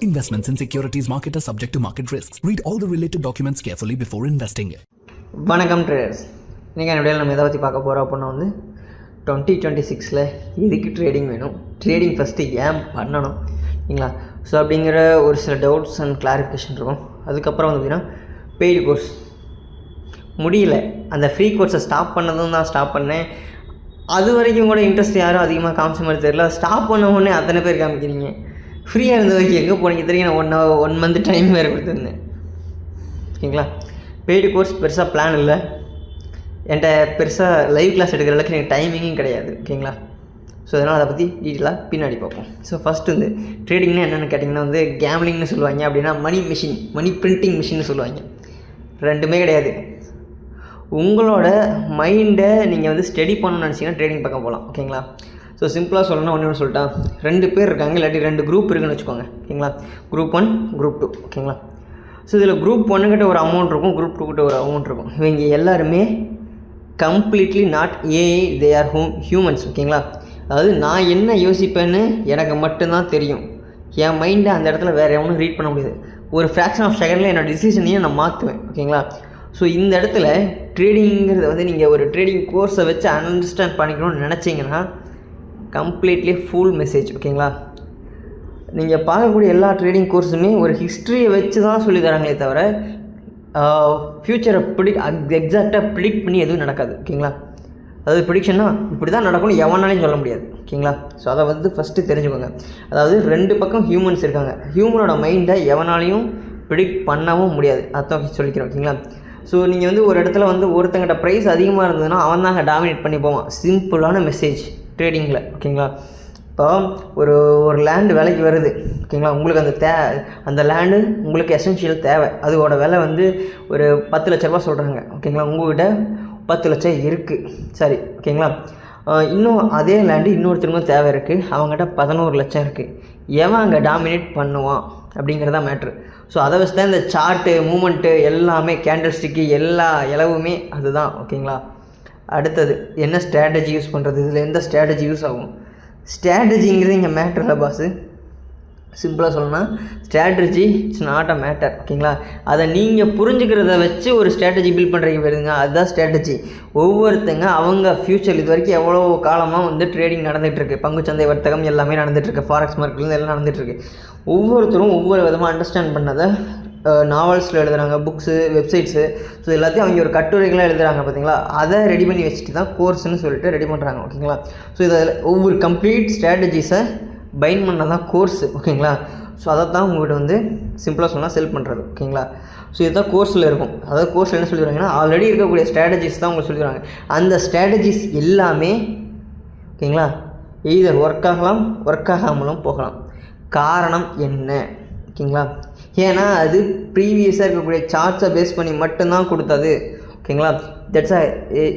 Investments in securities market are subject to market risks. Read all the related documents carefully before investing. வணக்கம் traders. இன்றைக்கி வீடியோவில் நம்ம எதை பற்றி பார்க்க போகிறோம் அப்படின்னா 2026 எதுக்கு ட்ரேடிங் வேணும், ட்ரேடிங் ஃபஸ்ட்டு ஏன் பண்ணணும் சரிங்களா. ஸோ அப்படிங்கிற ஒரு சில டவுட்ஸ் அண்ட் கிளாரிஃபிகேஷன் இருக்கும். அதுக்கப்புறம் பார்த்திங்கன்னா பெய்டு கோர்ஸ் முடியல, அந்த ஃப்ரீ கோர்ஸை ஸ்டாப் பண்ணதும் தான் ஸ்டாப் பண்ணேன். அது வரைக்கும் கூட இன்ட்ரெஸ்ட் யாரும் அதிகமாக காமிச்ச மாதிரி தெரியல. ஸ்டாப் பண்ண உடனே அத்தனை பேர் காமிக்கிறீங்க. ஃப்ரீயாக இருந்த வரைக்கும் எங்கே போனீங்க தெரியும். நான் ஒன் மந்த் டைம் வேறு கொடுத்துருந்தேன் ஓகேங்களா. பெய்டு கோர்ஸ் பெருசாக பிளான் இல்லை, என்கிட்ட பெருசாக லைவ் கிளாஸ் எடுக்கிற அளவுக்கு எனக்கு டைமிங்கும் கிடையாது ஓகேங்களா. ஸோ அதனால் அதை பற்றி டீட்டெயிலாக பின்னாடி பார்ப்போம். ஸோ ஃபஸ்ட்டு ட்ரேடிங்னா என்னென்னு கேட்டிங்கன்னா கேம்லிங்னு சொல்லுவாங்க, அப்படின்னா மணி பிரிண்டிங் மிஷின்னு சொல்லுவாங்க. ரெண்டுமே கிடையாது. உங்களோட மைண்டை நீங்கள் ஸ்டடி பண்ணணும்னு நினச்சிங்கன்னா ட்ரேடிங் பக்கம் போகலாம் ஓகேங்களா. ஸோ சிம்பிளாக சொல்லணும்னா ஒன்று சொல்லிட்டேன். 2 பேர் இருக்காங்க, இல்லாட்டி 2 குரூப் இருக்குன்னு வச்சுக்கோங்க ஓகேங்களா. குரூப் 1 குரூப் 2 ஓகேங்களா. ஸோ இதில் குரூப் 1 கிட்ட ஒரு அமௌண்ட் இருக்கும், குரூப் 2 கிட்ட ஒரு அமௌண்ட் இருக்கும். இவங்க எல்லாருமே completely not AI, they are humans ஓகேங்களா. அதாவது நான் என்ன யோசிப்பேன்னு எனக்கு மட்டும்தான் தெரியும். என் மைண்டை அந்த இடத்துல வேறு எவனும் ரீட் பண்ண முடியாது. ஒரு ஃப்ராக்ஷன் ஆஃப் செகண்டில் என்னோடய டிசிஷனையும் நான் மாற்றுவேன் ஓகேங்களா. ஸோ இந்த இடத்துல ட்ரேடிங்கிறது நீங்கள் ஒரு ட்ரேடிங் கோர்ஸை வச்சு அண்டர்ஸ்டாண்ட் பண்ணிக்கணும்னு நினச்சிங்கன்னா கம்ப்ளீட்லி ஃபுல் மெசேஜ் ஓகேங்களா. நீங்கள் பார்க்கக்கூடிய எல்லா ட்ரேடிங் கோர்ஸுமே ஒரு ஹிஸ்ட்ரியை வச்சு தான் சொல்லி தராங்களே தவிர ஃப்யூச்சரை எக்ஸாக்டாக ப்ரிடிக்ட் பண்ணி எதுவும் நடக்காது ஓகேங்களா. அதாவது ப்ரிடிக்ஷன்னா இப்படி தான் நடக்கும்னு எவனாலையும் சொல்ல முடியாது ஓகேங்களா. ஸோ அதை ஃபஸ்ட்டு தெரிஞ்சுக்கோங்க. அதாவது 2 பக்கம் ஹியூமன்ஸ் இருக்காங்க. ஹியூமனோட மைண்டை எவனாலையும் ப்ரிடிக்ட் பண்ணவும் முடியாது, அதான் சொல்லிக்கிறோம் ஓகேங்களா. ஸோ நீங்கள் ஒரு இடத்துல ஒருத்தங்கிட்ட ப்ரைஸ் அதிகமாக இருந்ததுன்னா அவன் தான் அங்கே டாமினேட் பண்ணி போவான். சிம்பிளான மெசேஜ் ட்ரேடிங்கில் ஓகேங்களா. இப்போ ஒரு லேண்டு விலைக்கு வருது ஓகேங்களா. உங்களுக்கு அந்த லேண்டு உங்களுக்கு எசென்ஷியல் தேவை. அதோட விலை ஒரு 10 லட்ச ரூபா சொல்கிறாங்க ஓகேங்களா. உங்கள்கிட்ட 10 லட்சம் இருக்குது சரி ஓகேங்களா. இன்னும் அதே லேண்டு இன்னொருத்தருக்கும் தேவை இருக்குது, அவங்ககிட்ட 11 லட்சம் இருக்குது. எவன் அங்கே டாமினேட் பண்ணுவான் அப்படிங்கிறதா மேட்ரு. ஸோ அதை வச்சு தான் இந்த சார்ட்டு மூமெண்ட்டு எல்லாமே, கேண்டில் ஸ்டிக்கு எல்லா இலவுமே அதுதான் ஓகேங்களா. அடுத்தது என்ன ஸ்ட்ராட்டஜி யூஸ் பண்ணுறது, இதில் எந்த ஸ்ட்ராட்டஜி யூஸ் ஆகும். ஸ்ட்ராட்டஜிங்கிறது இங்கே மேட்டர் இல்லை பாஸு. சிம்பிளாக சொல்லணும்னா strategy it's not a matter ஓகேங்களா. அதை நீங்கள் புரிஞ்சுக்கிறத வச்சு ஒரு ஸ்ட்ராட்டஜி பில்ட் பண்ணுறீங்க வருதுங்க, அதுதான் ஸ்ட்ராட்டஜி. ஒவ்வொருத்தங்க அவங்க ஃப்யூச்சர் இது வரைக்கும் எவ்வளோ காலமாக ட்ரேடிங் நடந்துகிட்ருக்கு, பங்குச்சந்தை வர்த்தகம் எல்லாமே நடந்துகிட்ருக்கு, ஃபாரெக்ஸ் மார்க்கெட்லேருந்து எல்லாம் நடந்துகிட்ருக்கு. ஒவ்வொருத்தரும் ஒவ்வொரு விதமாக அண்டர்ஸ்டாண்ட் பண்ணதை நாவல்ஸில் எழுதுகிறாங்க, புக்ஸு, வெப்சைட்ஸு. ஸோ எல்லாத்தையும் அவங்க ஒரு கட்டுரைகளாக எழுதுகிறாங்க பார்த்தீங்களா. அதை ரெடி பண்ணி வச்சுட்டு தான் கோர்ஸ்னு சொல்லிட்டு ரெடி பண்ணுறாங்க ஓகேங்களா. ஸோ இதில் ஒவ்வொரு கம்ப்ளீட் ஸ்ட்ராட்டஜிஸை பைண்ட் பண்ண தான் கோர்ஸு ஓகேங்களா. ஸோ அதை தான் உங்கள்கிட்ட சிம்பிளாக சொன்னால் செல் பண்ணுறது ஓகேங்களா. ஸோ இதுதான் கோர்ஸில் இருக்கும். அதாவது கோர்ஸில் என்ன சொல்லிடுறாங்கன்னா ஆல்ரெடி இருக்கக்கூடிய ஸ்ட்ராட்டஜிஸ் தான் உங்களுக்கு சொல்லிடுறாங்க. அந்த ஸ்ட்ராட்டஜிஸ் எல்லாமே ஓகேங்களா எய்தர் ஒர்க் ஆகலாம், ஒர்க் ஆகாமலும் போகலாம். காரணம் என்ன ஓகேங்களா. ஏன்னா அது ப்ரீவியஸாக இருக்கக்கூடிய சார்ட்ஸை பேஸ் பண்ணி மட்டும்தான் கொடுத்தது ஓகேங்களா. தட்ஸ்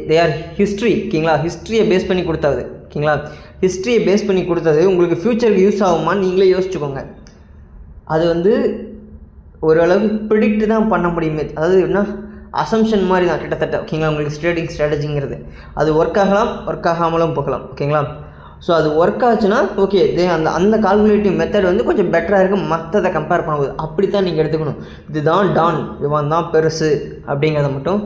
தே ஆர் ஹிஸ்ட்ரி ஓகேங்களா. ஹிஸ்ட்ரியை பேஸ் பண்ணி கொடுத்தது ஓகேங்களா. ஹிஸ்ட்ரியை பேஸ் பண்ணி கொடுத்தது உங்களுக்கு ஃப்யூச்சருக்கு யூஸ் ஆகுமான்னு நீங்களே யோசிச்சுக்கோங்க. அது ஓரளவுக்கு ப்ரிடிக்ட் தான் பண்ண முடியுமே, அதாவது என்ன அசம்ஷன் மாதிரி தான் கிட்டத்தட்ட ஓகேங்களா. உங்களுக்கு ட்ரேடிங் ஸ்ட்ராட்டஜிங்கிறது அது ஒர்க் ஆகலாம், ஒர்க் ஆகாமலும் போகலாம் ஓகேங்களா. ஸோ அது ஒர்க் ஆச்சுன்னா ஓகே, அந்த கால்குலேட்டிவ் மெத்தட் கொஞ்சம் பெட்டராக இருக்கும் மற்றதை கம்பேர் பண்ணும்போது. அப்படி தான் நீங்கள் எடுத்துக்கணும். இதுதான் டான், இவன் தான் பெருசு அப்படிங்கிறத மட்டும்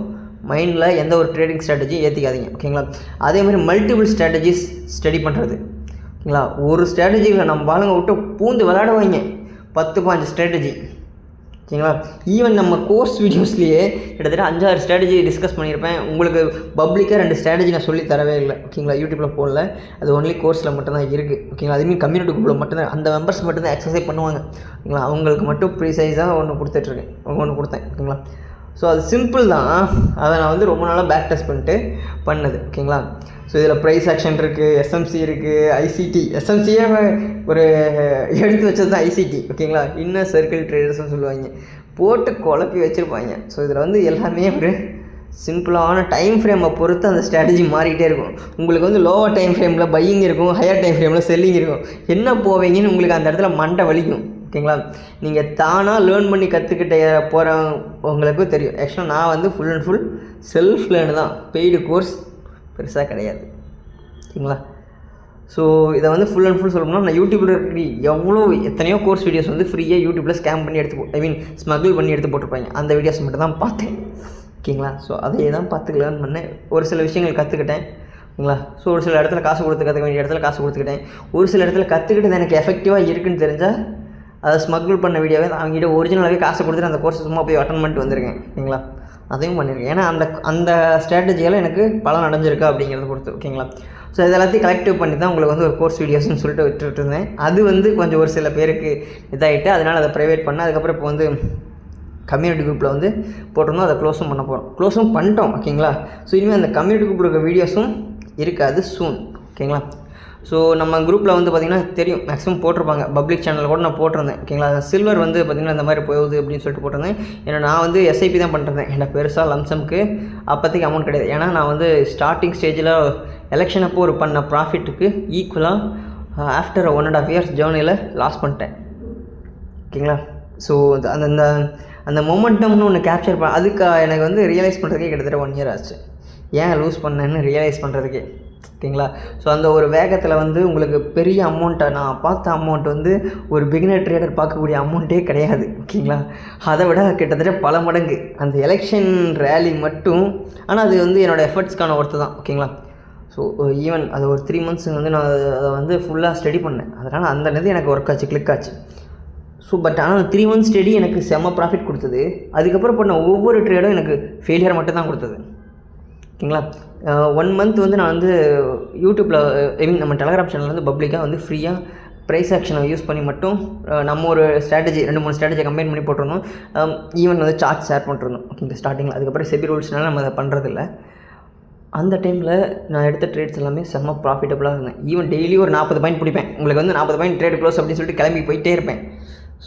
மைண்டில் எந்த ஒரு ட்ரேடிங் ஸ்ட்ராட்டஜியும் ஏற்றிக்காதீங்க ஓகேங்களா. அதே மாதிரி மல்டிபிள் ஸ்ட்ராட்டஜிஸ் ஸ்டடி பண்ணுறது ஓகேங்களா. ஒரு ஸ்ட்ராட்டஜியில் நம்ம பாலுங்க விட்டு பூந்து விளையாடுவாங்க 10-15 ஸ்ட்ராட்டஜி ஓகேங்களா. ஈவன் நம்ம கோர்ஸ் வீடியோஸ்லேயே கிட்டத்தட்ட 5-6 ஸ்ட்ராட்டஜி டிஸ்கஸ் பண்ணியிருப்பேன். உங்களுக்கு பப்ளிக்காக 2 ஸ்ட்ராட்டஜி நான் சொல்லி தரவே இல்லை ஓகேங்களா. யூடியூப்பில் போடல, அது ஒன்லி கோர்ஸில் மட்டும்தான் இருக்குது ஓகேங்களா. அதுமாதிரி கம்யூனிட்டி குரூப்பில் மட்டும்தான், அந்த மெம்பர்ஸ் மட்டும்தான் எக்ஸசைஸ் பண்ணுவாங்க ஓகேங்களா. அவங்களுக்கு மட்டும் ப்ரீசைஸாக ஒன்று கொடுத்துட்ருக்கேன் ஓகேங்களா. ஸோ அது சிம்பிள் தான். அதை நான் ரொம்ப நாளாக பேக் டெஸ்ட் பண்ணிட்டு பண்ணது ஓகேங்களா. ஸோ இதில் ப்ரைஸ் ஆக்ஷன் இருக்குது, எஸ்எம்சி இருக்குது, ஐசிடி. எஸ்எம்சியே ஒரு எடுத்து வச்சது தான் ஐசிடி ஓகேங்களா. இன்னர் சர்க்கிள் ட்ரேடர்ஸ்னு சொல்லுவாங்க, போட்டு குழப்பி வச்சுருப்பாங்க. ஸோ இதில் எல்லாமே ஒரு சிம்பிளான டைம் ஃப்ரேமை பொறுத்து அந்த ஸ்ட்ராட்டஜி மாறிக்கிட்டே இருக்கும். உங்களுக்கு லோவர் டைம் ஃப்ரேமில் பையிங் இருக்கும், ஹையர் டைம் ஃப்ரேமில் செல்லிங் இருக்கும். என்ன போவீங்கன்னு உங்களுக்கு அந்த இடத்துல மண்டை வலிக்கும் ஓகேங்களா. நீங்கள் தானாக லேர்ன் பண்ணி கற்றுக்கிட்ட போகிறவங்களுக்கும் தெரியும். ஆக்சுவலாக நான் ஃபுல் அண்ட் ஃபுல் செல்ஃப் லேர்னு தான், பெய்டு கோர்ஸ் பெருசாக கிடையாது ஓகேங்களா. ஸோ இதை வந்து ஃபுல் அண்ட் ஃபுல் சொல்லணும்னா நான் யூடியூப்பில் எத்தனையோ கோர்ஸ் வீடியோஸ் வந்து ஃப்ரீயாக யூடியூப்பில் ஸ்கேம் பண்ணி ஸ்மகிள் பண்ணி எடுத்து போட்டிருப்பாங்க. அந்த வீடியோஸ் மட்டும் தான் பார்த்தேன். ஓகேங்களா? ஸோ அதே தான் பார்த்து லேர்ன் பண்ணேன். ஒரு சில விஷயங்கள் கற்றுக்கிட்டேன். ஓகேங்களா? ஸோ ஒரு சில இடத்துல காசு கொடுத்து கற்றுக்க வேண்டிய இடத்துல காசு கொடுத்துக்கிட்டேன். ஒரு சில இடத்துல கற்றுக்கிட்டது எனக்கு எஃபெக்டிவாக இருக்குன்னு தெரிஞ்சால் அதை ஸ்மகிள் பண்ண வீடியோவே அவங்ககிட்ட ஒரிஜினலாகவே காசு கொடுத்துட்டு அந்த கோர்ஸ் சும்மா போய் அட்டன் பண்ணிட்டு வந்திருக்கேன். ஓகேங்களா? அதையும் பண்ணியிருக்கேன். ஏன்னா அந்த ஸ்ட்ராட்டஜியால் எனக்கு பலன் அடைஞ்சிருக்கா அப்படிங்கிறத பொறுத்து. ஓகேங்களா? ஸோ இது எல்லாத்தையும் கலெக்டிவ் பண்ணி தான் உங்களுக்கு வந்து ஒரு கோர்ஸ் வீடியோஸ்னு சொல்லிட்டு விட்டுட்டு இருந்தேன். அது வந்து கொஞ்சம் ஒரு சில பேருக்கு இதாகிட்டு அதனால் அதை ப்ரைவேட் பண்ணேன். அதுக்கப்புறம் இப்போ வந்து கம்யூனிட்டி குரூப்பில் வந்து போட்டிருந்தோம். அதை க்ளோஸும் பண்ணிட்டோம். ஓகேங்களா? ஸோ இனிமேல் அந்த கம்யூனிட்டி குரூப்பில் இருக்க வீடியோஸும் இருக்காது சூன். ஓகேங்களா? ஸோ நம்ம குரூப்பில் வந்து பார்த்திங்கன்னா தெரியும், மேக்ஸிமம் போட்டிருப்பாங்க. பப்ளிக் சேனலில் கூட நான் போட்டிருந்தேன். ஓகேங்களா? சில்வர் வந்து பார்த்திங்கன்னா இந்த மாதிரி போகுது அப்படின்னு சொல்லிட்டு போட்டிருந்தேன். ஏன்னா நான் வந்து எஸ்ஐபி தான் பண்ணிருந்தேன். ஏன்னா பெருசாக லம்சம்க்கு அப்போதைக்கு அமௌண்ட் கிடையாது. ஏன்னா நான் வந்து ஸ்டார்டிங் ஸ்டேஜில் எலெக்ஷன் அப்போ ஒரு பண்ண ப்ராஃபிட்டுக்கு ஈக்குவலாக ஆஃப்டர் 1.5 years ஜேர்னியில் லாஸ் பண்ணிட்டேன். ஓகேங்களா? ஸோ அந்த அந்த மொமெண்டம்னு ஒன்று கேப்சர் அதுக்கு எனக்கு வந்து ரியலைஸ் பண்ணுறதுக்கே கிட்டத்தட்ட 1 year ஆச்சு. ஏன் லூஸ் பண்ணேன்னு ரியலைஸ் பண்ணுறதுக்கே. ஓகேங்களா? ஸோ அந்த ஒரு வேகத்தில் வந்து உங்களுக்கு பெரிய அமௌண்ட்டை நான் பார்த்த அமௌண்ட் வந்து ஒரு பிகினர் ட்ரேடர் பார்க்கக்கூடிய அமௌண்ட்டே கிடையாது. ஓகேங்களா? அதை விட கிட்டத்தட்ட பல மடங்கு அந்த எலெக்ஷன் ரேலி மட்டும். ஆனால் அது வந்து என்னோடய எஃபர்ட்ஸ்க்கான ஒர்த்து தான். ஓகேங்களா? ஸோ ஈவன் அது ஒரு 3 months வந்து நான் அதை வந்து ஃபுல்லாக ஸ்டடி பண்ணேன். அதனால் அந்த இது எனக்கு ஒர்க் ஆச்சு, கிளிக் ஆச்சு. ஸோ பட் ஆனால் 3 months ஸ்டடி எனக்கு செம்ம ப்ராஃபிட் கொடுத்தது. அதுக்கப்புறம் பண்ண ஒவ்வொரு ட்ரேடும் எனக்கு ஃபெயிலியர் மட்டும் தான் கொடுத்தது. ஓகேங்களா? 1 month வந்து நான் வந்து யூடியூப்பில் நம்ம டெலகிராம் சேனலில் வந்து பப்ளிக்காக வந்து ஃப்ரீயாக ப்ரைஸ் ஆக்ஷனை யூஸ் பண்ணி மட்டும் நம்ம ஒரு ஸ்ட்ராட்டஜி 2-3 ஸ்ட்ராட்டஜியை கம்பைன் பண்ணி போட்டிருந்தோம். ஈவன் வந்து சார்ட் ஷேர் பண்ணிருந்தோம். ஓகேங்களா? ஸ்டார்டிங்கில். அதுக்கப்புறம் செபி ரூல்ஸ்னால நம்ம அதை பண்ணுறதில்ல. அந்த டைமில் நான் எடுத்த ட்ரேட்ஸ் எல்லாமே செம்ம ப்ராஃபிட்டபுளாக இருந்தேன். ஈவன் டெய்லி ஒரு 40 பாயிண்ட் பிடிப்பேன். உங்களுக்கு வந்து 40 பாயிண்ட் ட்ரேட் க்ளோஸ் அப்படின்னு சொல்லிட்டு கிளம்பி போயிட்டே இருப்பேன்.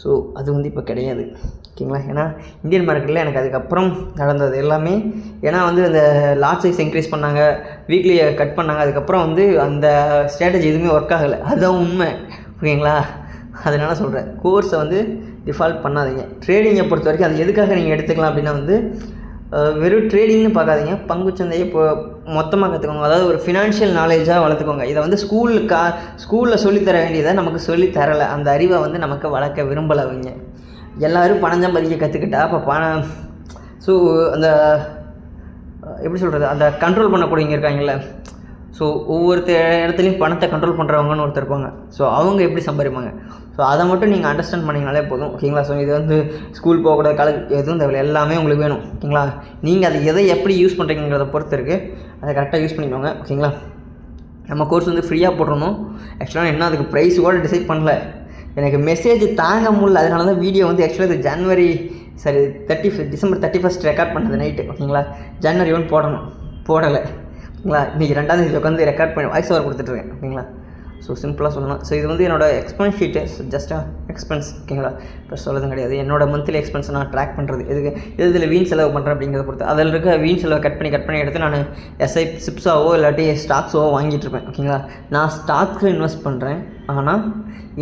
ஸோ அது வந்து இப்போ கிடையாது. ஓகேங்களா? ஏன்னா இந்தியன் மார்க்கெட்டில் எனக்கு அதுக்கப்புறம் நடந்தது எல்லாமே, ஏன்னா வந்து அந்த லாட் சைஸ் இன்க்ரீஸ் பண்ணாங்க, வீக்லியை கட் பண்ணாங்க. அதுக்கப்புறம் வந்து அந்த ஸ்ட்ராட்டஜி எதுவுமே ஒர்க் ஆகலை. அதுதான் உண்மை. ஓகேங்களா? அதனால சொல்கிறேன், கோர்ஸை வந்து டிஃபால்ட் பண்ணாதீங்க. ட்ரேடிங்கை பொறுத்த வரைக்கும் அது எதுக்காக நீங்கள் எடுத்துக்கலாம் அப்படின்னா வந்து வெறும் ட்ரேடிங்னு பார்க்காதீங்க, பங்குச்சந்தையை இப்போ மொத்தமாக கற்றுக்கோங்க. அதாவது ஒரு ஃபினான்ஷியல் நாலேஜாக வளர்த்துக்கோங்க. இதை வந்து ஸ்கூலில் சொல்லித்தர வேண்டியதை நமக்கு சொல்லித்தரலை. அந்த அறிவை வந்து நமக்கு வளர்க்க விரும்பலைவங்க. எல்லோரும் பணம் சம்பாதிக்க கற்றுக்கிட்டா அப்போ ஸோ அந்த எப்படி சொல்கிறது, அந்த கண்ட்ரோல் பண்ணக்கூடியவங்க இருக்காங்கல்ல. ஸோ இடத்துலையும் பணத்தை கண்ட்ரோல் பண்ணுறவங்கன்னு ஒருத்தர் இருப்பாங்க. ஸோ அவங்க எப்படி சம்பாதிப்பாங்க. ஸோ அதை மட்டும் நீங்கள் அண்டர்ஸ்டாண்ட் பண்ணிங்கனாலே போதும். ஓகேங்களா? ஸோ இது வந்து ஸ்கூல் போகக்கூடாது, காலேஜ் எதுவும் தேவையில்லை, எல்லாமே உங்களுக்கு வேணும். ஓகேங்களா? நீங்கள் அதை எதை எப்படி யூஸ் பண்ணுறீங்கிறத பொறுத்து இருக்குது. அதை கரெக்டாக யூஸ் பண்ணிக்கோங்க. ஓகேங்களா? நம்ம கோர்ஸ் வந்து ஃப்ரீயாக போட்டுருந்தோம். ஆக்சுவலாக என்ன அதுக்கு ப்ரைஸ் கூட டிசைட் பண்ணல. எனக்கு மெசேஜ் தாங்க முடியல. அதனால தான் வீடியோ வந்து ஆக்சுவலாக இது December 31st ரெக்கார்ட் பண்ணது நைட்டு. ஓகேங்களா? January 1 போடலை. ஓகேங்களா? இன்றைக்கி 2ஆம் தேதி உட்காந்து ரெக்கார்ட் பண்ணி வாய்ஸ் ஓவர் கொடுத்துட்ருக்கேன். ஓகேங்களா? ஸோ சிம்பிளாக சொல்லலாம். ஸோ இது வந்து என்னோடய எக்ஸ்பென்ஸ் ஷீட்டு, ஜஸ்ட்டாக எக்ஸ்பென்ஸ். ஓகேங்களா? இப்போ சொல்லதும் கிடையாது. என்னோடய மந்த்லி எக்ஸ்பென்ஸ் நான் ட்ராக் பண்ணுறது இதில் வீண் செலவு பண்ணுறேன் அப்படிங்கிறத பொறுத்து. அதில் இருக்க வீண் செலவை கட் பண்ணி எடுத்து நான் சிப்ஸாவோ இல்லாட்டி ஸ்டாக்ஸோ வாங்கிட்டு இருப்பேன். ஓகேங்களா? நான் ஸ்டாக்ஸில் இன்வெஸ்ட் பண்ணுறேன், ஆனால்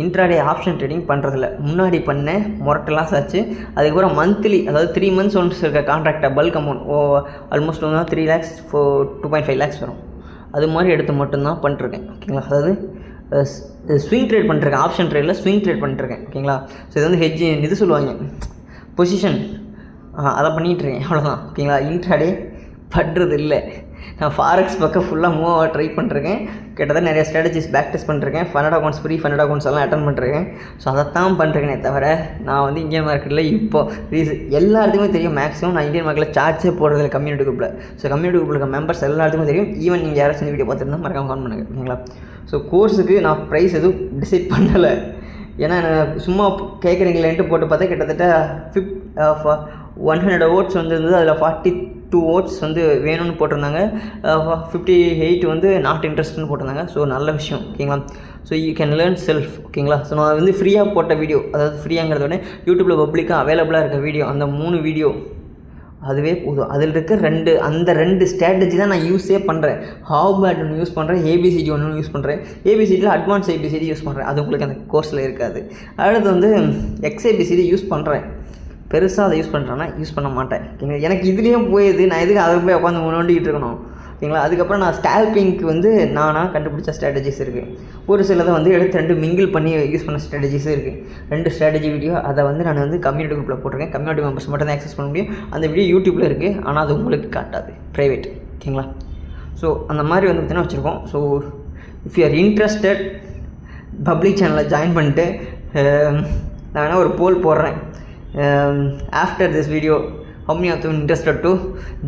இன்ட்ராடே ஆப்ஷன் ட்ரேடிங் பண்ணுறதில்ல. முன்னாடி பண்ணேன், மொரட்டெல்லாம் ஆச்சு. அதுக்கப்புறம் மந்த்லி, அதாவது 3 months ஒன்ஸ் இருக்க கான்ட்ராக்டை பல்க் அமௌண்ட் ஆல்மோஸ்ட் வந்து 3 lakhs 2.5 lakhs வரும். அது மாதிரி எடுத்து மட்டும்தான் பண்ணிட்டுருக்கேன். ஓகேங்களா? அதாவது ஸ்விங் ட்ரேட் பண்ணிட்டுருக்கேன். ஆப்ஷன் ட்ரேடில் ஸ்விங் ட்ரேட் பண்ணிட்டுருக்கேன். ஓகேங்களா? ஸோ இது வந்து இது சொல்லுவாங்க பொசிஷன், அதை பண்ணிகிட்ருக்கேன். அவ்வளோதான். ஓகேங்களா? இன்ட்ராடே பண்ணுறது இல்லை. நான் ஃபாரெக்ஸ் பக்கம் ஃபுல்லாக மூவ் ஆக ட்ரை பண்ணிருக்கேன். கிட்டத்தட்ட நிறைய ஸ்ட்ராட்டஜிஸ் பேக் டெஸ்ட் பண்ணிருக்கேன். Funded accounts, free funded accounts எல்லாம் அட்டன் பண்ணிருக்கேன். ஸோ அதைத்தான் பண்ணுறேனே தவிர நான் வந்து இந்தியன் மார்க்கெட்டில் இப்போ எல்லாத்துக்குமே தெரியும். மேக்ஸிமம் நான் இந்தியன் மார்க்கெட்டில் சார்ஜே போடுறதில்ல கம்யூனிட்டி குரூப்பில். ஸோ கம்யூனிட்டி குரூப்பில் இருக்க மெம்பர்ஸ் எல்லாத்துக்குமே தெரியும். ஈவன் நீங்கள் யாராச்சும் இந்த வீடியோ பார்த்துருந்தா மறக்காம கால் பண்ணுங்கள். ஓகேங்களா? ஸோ கோர்ஸுக்கு நான் ப்ரைஸ் எதுவும் டிசைட் பண்ணலை. ஏன்னா சும்மா கேட்குறீங்களேன்ட்டு போட்டு பார்த்தா கிட்டத்தட்ட 100 votes வந்துருந்தது. அதில் 42 votes வந்து வேணும்னு போட்டிருந்தாங்க, 58 வந்து நாட் இன்ட்ரெஸ்ட்னு போட்டிருந்தாங்க. ஸோ நல்ல விஷயம். ஓகேங்களா? So you can learn self. ஓகேங்களா? ஸோ நான் வந்து ஃப்ரீயாக போட்ட வீடியோ, அதாவது ஃப்ரீயாங்கிறத விட யூடியூப்பில் பப்ளிக்காக அவைலபிளாக இருக்க வீடியோ, அந்த 3 வீடியோ அதுவே போதும். அதில் இருக்க அந்த ரெண்டு ஸ்ட்ராட்டஜி தான் நான் யூஸே பண்ணுறேன். ஹவ் பேட் ஒன்று யூஸ் பண்ணுறேன், ஏபிசிடி ஒன்று யூஸ் பண்ணுறேன். ஏபிசிடியில் அட்வான்ஸ் ஏபிசிடி யூஸ் பண்ணுறேன். அது உங்களுக்கு அந்த கோர்ஸில் இருக்காது. அடுத்து வந்து எக்ஸ்ஏபிசிடி யூஸ் பண்ணுறேன். பெருசாக அதை யூஸ் பண்ணுறேன்னா யூஸ் பண்ண மாட்டேன். எனக்கு இதுலேயும் போயிடுது. நான் எதுக்கு அதை போய் உட்காந்து நோண்டிக்கிட்டு இருக்கணும். ஓகேங்களா. அதுக்கப்புறம் நான் ஸ்கேல்பிங்க்கு வந்து நானாக கண்டுபிடிச்ச ஸ்ட்ராட்டஜிஸ் இருக்குது. ஒரு சிலதை வந்து எடுத்து 2 மிங்கிள் பண்ணி யூஸ் பண்ண ஸ்ட்ராட்டஜிஸும் இருக்குது. 2 ஸ்ட்ராட்டஜி வீடியோ அதை வந்து நான் வந்து கம்யூனிட்டி குரூப்பில் போட்டிருக்கேன். கம்யூனிட்டி மெம்பர்ஸ் மட்டும் தான் ஆக்சஸ் பண்ண முடியும். அந்த வீடியோ யூடியூப்பில் இருக்குது, ஆனால் அது உங்களுக்கு காட்டாது, ப்ரைவேட். ஓகேங்களா. ஸோ அந்த மாதிரி வந்து பார்த்தீங்கன்னா வச்சுருக்கோம். So if you are interested public சேனலில் ஜாயின் பண்ணிட்டு நான் வேணால் ஒரு போல் போடுறேன். After this video how many of you interested to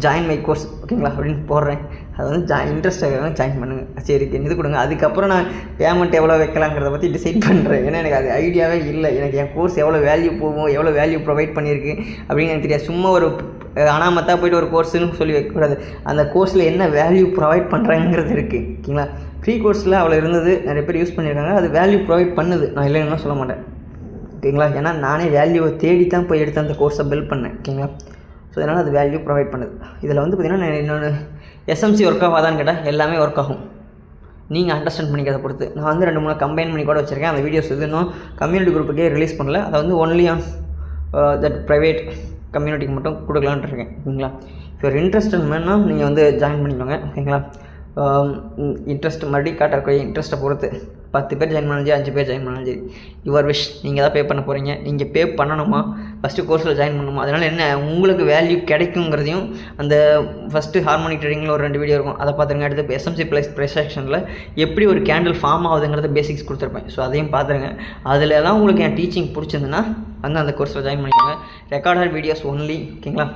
join my course ஓகேங்களா அப்படின்னு போடுறேன். அது வந்து இன்ட்ரெஸ்ட் ஆகிறவங்க ஜாயின் பண்ணுங்கள். சரி இது கொடுங்க. அதுக்கப்புறம் நான் பேமெண்ட் எவ்வளோ வைக்கலாங்கிறத பற்றி டிசைட் பண்ணுறேன். ஏன்னா எனக்கு அது ஐடியாவே இல்லை. எனக்கு என் கோர்ஸ் எவ்வளோ வேல்யூ போகும், எவ்வளோ வேல்யூ ப்ரொவைட் பண்ணியிருக்கு அப்படின்னு எனக்கு தெரியாது. சும்மா ஒரு அனாமத்தா போய்ட்டு ஒரு கோர்ஸுன்னு சொல்லி வைக்கக்கூடாது. அந்த கோர்ஸில் என்ன வேல்யூ ப்ரொவைட் பண்ணுறாங்கிறது இருக்குது. ஓகேங்களா. ஃப்ரீ கோர்ஸில் அவ்வளோ இருந்தது, நிறைய பேர் யூஸ் பண்ணியிருக்காங்க. அது வேல்யூ ப்ரொவைட் பண்ணுது, நான் இல்லைன்னு சொல்ல மாட்டேன். ஓகேங்களா. ஏன்னா நானே வேல்யூவை தேடி தான் போய் எடுத்து அந்த கோர்ஸை பில்ட் பண்ணேன். ஓகேங்களா. ஸோ அதனால் அது வேல்யூ ப்ரொவைட் பண்ணுது. இதில் வந்து பார்த்திங்கன்னா நான் இன்னொன்று எஸ்எம்சி ஒர்க் ஆகாதான்னு கேட்டால் எல்லாமே ஒர்க் ஆகும். நீங்கள் அண்டர்ஸ்டாண்ட் பண்ணிக்கிறத பொறுத்து. நான் வந்து 2-3 கம்பைன் பண்ணி கூட வச்சுருக்கேன். அந்த வீடியோஸ் இது இன்னும் கம்யூனிட்டி குரூப்புக்கே ரிலீஸ் பண்ணல. அதை வந்து ஒன்லி ஆன் தட் ப்ரைவேட் கம்யூனிட்டிக்கு மட்டும் கொடுக்கலான்ட்டு இருக்கேன். ஓகேங்களா. இப்போ இன்ட்ரெஸ்ட் வேணும்னா நீங்கள் வந்து ஜாயின் பண்ணிக்கோங்க. ஓகேங்களா. இன்ட்ரெஸ்ட் மறுபடியும் காட்டக்கூடிய இன்ட்ரெஸ்ட்டை பொறுத்து 10 பேர் ஜாயின் பண்ணாலும் 5 பேர் ஜாயின் பண்ணாலும் சரி, யுவர் விஷ். நீங்கள் தான் பே பண்ண போகிறீங்க. நீங்கள் பே பண்ணணுமா, ஃபஸ்ட்டு கோர்ஸில் ஜாயின் பண்ணணுமா, அதனால் என்ன உங்களுக்கு வேல்யூ கிடைக்குங்கிறதையும் அந்த ஃபஸ்ட்டு ஹார்மோனிக் ட்ரேடிங்கில் ஒரு 2 வீடியோ இருக்கும், அதை பார்த்துருங்க. அடுத்து எஸ்எம்சி ப்ரைஸ் செக்ஷனில் எப்படி ஒரு கேண்டில் ஃபார்ம் ஆகுதுங்கிறத பேசிக்ஸ் கொடுத்துருப்பேன். ஸோ அதையும் பார்த்துருங்க. அதிலலாம் உங்களுக்கு என் டீச்சிங் பிடிச்சிருந்துன்னா வந்து அந்த கோர்ஸில் ஜாயின் பண்ணிக்கோங்க. Recorded videos only. ஓகேங்களா.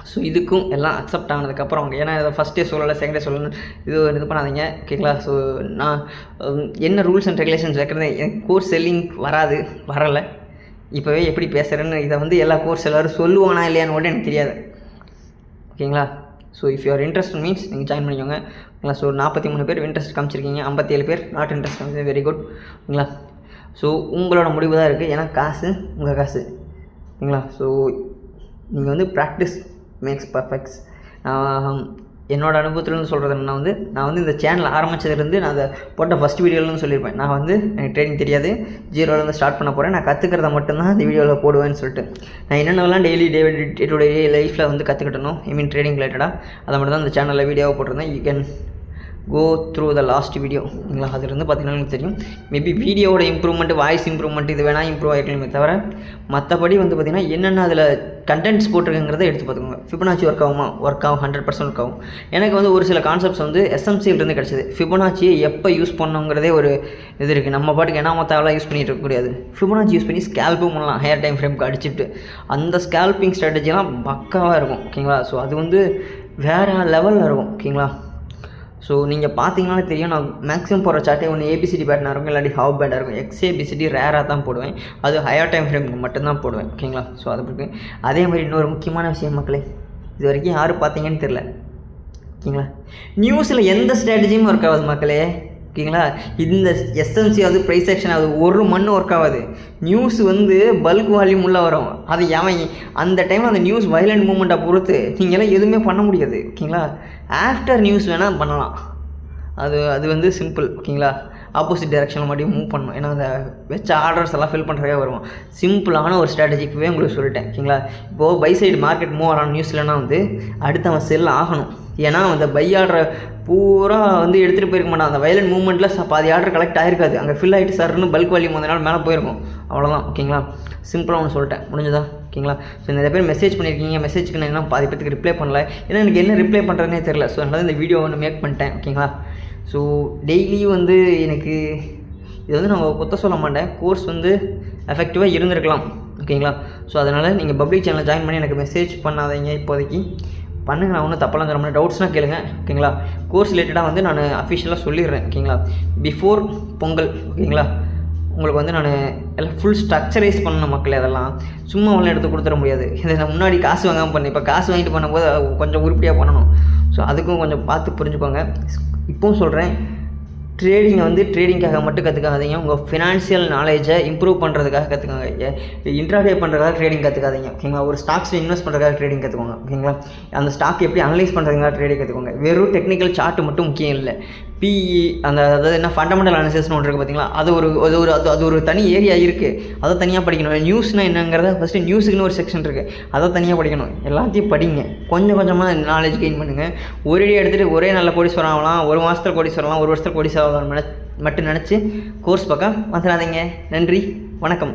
ஸோ இதுக்கும் எல்லாம் அக்செப்ட் ஆனதுக்கப்புறம் அவங்க, ஏன்னா இதை ஃபஸ்ட்டே சொல்லலை, செகண்டே சொல்லணும், இது பண்ணாதீங்க. ஓகேங்களா. ஸோ நான் என்ன ரூல்ஸ் அண்ட் ரெகுலேஷன்ஸ் வைக்கிறது, எனக்கு கோர்ஸ் செல்லிங் வரலை. இப்போவே எப்படி பேசுகிறேன்னு இதை வந்து எல்லா கோர்ஸ் எல்லோரும் சொல்லுவானா இல்லையான்னு கூட எனக்கு தெரியாது. ஓகேங்களா. So if you are interest means நீங்கள் ஜாயின் பண்ணிக்கோங்க. ஓகேங்களா. ஸோ 43 பேர் இன்ட்ரெஸ்ட் காமிச்சிருக்கீங்க, 57 பேர் நாட் இன்ட்ரெஸ்ட் காமிச்சு, வெரி குட். ஓகேங்களா. ஸோ உங்களோட முடிவு தான் இருக்குது. ஏன்னா காசு உங்கள் காசு. ஓகேங்களா. ஸோ நீங்கள் வந்து ப்ராக்டிஸ் மேக்ஸ் பர்ஃபெக்ட்ஸ். என்னோடய அனுபவத்துலேருந்து சொல்கிறது என்னன்னா நான் வந்து இந்த சேனல் ஆரம்பித்ததுலேருந்து நான் அதை போட்ட ஃபஸ்ட் வீடியோலன்னு சொல்லியிருப்பேன். நான் வந்து எனக்கு ட்ரேடிங் தெரியாது, 0லேருந்து ஸ்டார்ட் பண்ண போகிறேன். நான் கற்றுக்கிறத மட்டும்தான் இந்த வீடியோவில் போடுவேன்னு சொல்லிட்டு நான் என்னென்னலாம் டே டு டே லைஃப்பில் வந்து கற்றுக்கிட்டணும், ட்ரேடிங் ரிலேட்டடாக அதை மட்டும் தான் இந்த சேனலில் வீடியோவை போட்டிருந்தேன். You can go through the last video. ஓகேங்களா. அதுலேருந்து பார்த்தீங்கன்னா எனக்கு தெரியும். மேபி வீடியோவோட இம்ப்ரூவ்மெண்ட், வாய்ஸ் இம்ப்ரூவ்மெண்ட் இது வேணால் இம்ப்ரூவ் ஆகிக்கணுமே தவிர மற்றபடி வந்து பார்த்திங்கன்னா என்னென்ன அதில் கண்டென்ட்ஸ் போட்டிருக்குங்கிறத எடுத்து பார்த்துக்கோங்க. ஃபிபனாச்சி ஒர்க் ஆகுமா? ஒர்க் ஆகும், 100% ஒர்க் ஆகும். எனக்கு வந்து ஒரு சில கான்செப்ட்ஸ் வந்து எஸ்எம்சியிலிருந்து கிடச்சிது. ஃபிபனாச்சியை எப்போ யூஸ் பண்ணணுங்கிறதே ஒரு இது இருக்குது. நம்ம பாட்டுக்கு என்ன மற்றவெல்லாம் யூஸ் பண்ணிகிட்டு இருக்கக்கூடாது. ஃபிபனாச்சி யூஸ் பண்ணி ஸ்கேல்ப்பும் பண்ணலாம், ஹையர் டைம் ஃப்ரேம்க்கு அடிச்சுட்டு. அந்த ஸ்கேல்பிங் ஸ்ட்ராட்டஜிலாம் பக்காவாக இருக்கும். ஓகேங்களா. ஸோ அது வந்து வேறு லெவலில் இருக்கும். ஓகேங்களா. ஸோ நீங்கள் பார்த்தீங்கன்னாலே தெரியும், நான் மேக்ஸிமம் போகிற சார்ட்டே ஒன்று ஏபிசிடி பேட்டனாக இருக்கும், இல்லாட்டி ஹாவ் பேட்டாக இருக்கும். எக்ஸ்ஏபிசிடி ரேராக தான் போடுவேன், அது ஹையர் டைம் ஃப்ரேமுக்கு மட்டும்தான் போடுவேன். ஓகேங்களா. ஸோ அது இருக்குது. அதே மாதிரி இன்னொரு முக்கியமான விஷயம் மக்களே, இது வரைக்கும் யாரும் பார்த்தீங்கன்னு தெரில. ஓகேங்களா. நியூஸில் எந்த ஸ்ட்ராட்டஜியும் ஒர்க் ஆகாது மக்களே. ஓகேங்களா. இந்த எஸ்எம்சி ஆகுது, ப்ரைஸ் செக்ஷன் ஆகுது, ஒரு மண் ஒர்க் ஆகாது. நியூஸ் வந்து பல்க் வால்யூம் உள்ள வரும். அது அந்த டைமில் அந்த நியூஸ் வைலண்ட் மூமெண்ட்டை பொறுத்து நீங்களாம் எதுவுமே பண்ண முடியாது. ஓகேங்களா. ஆஃப்டர் நியூஸ் வேணால் பண்ணலாம். அது வந்து சிம்பிள். ஓகேங்களா. ஆப்போசிட் டைரெக்ஷனில் மட்டும் மூவ் பண்ணணும். ஏன்னா அந்த வச்ச ஆர்டர்ஸ் எல்லாம் ஃபில் பண்ணுறதே வரும். சிம்பிளான ஒரு ஸ்ட்ராட்டஜிக்குவே உங்களுக்கு சொல்லிட்டேன். ஓகேங்களா. இப்போது பை சைடு மார்க்கெட் மூவ் ஆகணும் நியூஸ்லனா வந்து அடுத்து அவன் செல் ஆகணும். ஏன்னா அந்த பை ஆர்டரை பூரா வந்து எடுத்துகிட்டு போயிருக்க மாட்டான். அந்த வயலண்ட் மூவ்மெண்ட்டில் பாதி ஆர்டர் கலெக்ட் ஆகிருக்காது, அங்கே ஃபில் ஆகிட்டு சார்னு பல்க் வால்யூம் வந்தனால மேலே போயிருக்கும். அவ்வளோதான். ஓகேங்களா. சிம்பிளாக ஒன்று சொல்லிட்டேன், முடிஞ்சதா. ஓகேங்களா. ஸோ நிறைய பேர் மெசேஜ் பண்ணியிருக்கீங்க, மெசேஜ்க்கு நான் என்ன பாதி பேருக்கு ரிப்ளை பண்ணல. ஏன்னா எனக்கு என்ன ரிப்ளை பண்ணுறதுனே தெரில. ஸோ அதனால் இந்த வீடியோ ஒன்று மேக் பண்ணிட்டேன். ஓகேங்களா. ஸோ டெய்லியும் வந்து எனக்கு இது வந்து நான் கொத்த சொல்ல மாட்டேன், கோர்ஸ் வந்து எஃபெக்டிவாக இருந்திருக்கலாம். ஓகேங்களா. ஸோ அதனால் நீங்கள் பப்ளிக் சேனலில் ஜாயின் பண்ணி எனக்கு மெசேஜ் பண்ணாதீங்க, இப்போதைக்கு பண்ணுங்க. நான் ஒன்றும் தப்பெல்லாம் தர மாட்டேன். டவுட்ஸ்னால் கேளுங்க. ஓகேங்களா. கோர்ஸ் ரிலேட்டடாக வந்து நான் அஃபிஷியலாக சொல்லிடுறேன். ஓகேங்களா. பிஃபோர் பொங்கல். ஓகேங்களா. உங்களுக்கு வந்து நான் எல்லாம் ஃபுல் ஸ்ட்ரக்சரைஸ் பண்ணணும் மக்களே. அதெல்லாம் சும்மா ஒன்றும் எடுத்து கொடுத்துட முடியாது. இதை நான் முன்னாடி காசு வாங்காமல் பண்ணேன், இப்போ காசு வாங்கிட்டு பண்ணும்போது கொஞ்சம் உருப்படியாக பண்ணணும். ஸோ அதுக்கும் கொஞ்சம் பார்த்து புரிஞ்சுக்கோங்க. இப்போவும் சொல்கிறேன், ட்ரேடிங்கை வந்து ட்ரேடிங்காக மட்டும் கற்றுக்காதீங்க. உங்கள் ஃபினான்ஷியல் நாலேஜை இம்ப்ரூவ் பண்ணுறதுக்காக கற்றுக்காங்க. இன்ட்ராடே பண்ணுறதுக்காக ட்ரேடிங் கற்றுக்காதீங்க. ஓகேங்களா. ஒரு ஸ்டாக்ஸில் இன்வெஸ்ட் பண்ணுறதுக்காக ட்ரேடிங் கற்றுக்கோங்க. ஓகேங்களா. அந்த ஸ்டாக் எப்படி அனலைஸ் பண்ணுறதுக்காக ட்ரேடிங் கற்றுக்கோங்க. வெறும் டெக்னிக்கல் சார்ட் மட்டும் முக்கியம் இல்லை. பிஇ அதாவது என்ன ஃபண்டமெண்டல் அனாலிசிஸ்னு ஒன்று இருக்குது பார்த்தீங்களா, அது ஒரு தனி ஏரியா இருக்குது. அதை தனியாக படிக்கணும். நியூஸ்னால் என்னங்கிறத ஃபஸ்ட்டு நியூஸுக்குன்னு ஒரு செக்ஷன் இருக்குது, அதை தனியாக படிக்கணும். எல்லாத்தையும் படிங்க, கொஞ்சம் கொஞ்சமாக நாலேஜ் கெயின் பண்ணுங்கள். ஒரே எடுத்துகிட்டு ஒரே நல்ல கோடீஸ்வரம் ஆகலாம், ஒரு மாதத்தில் கோடீஸ்வரம் ஆகலாம், ஒரு வருஷத்தில் கோடீஸ்வரம் மட்டும் நினச்சி கோர்ஸ் பக்கம் வந்துடாதீங்க. நன்றி, வணக்கம்.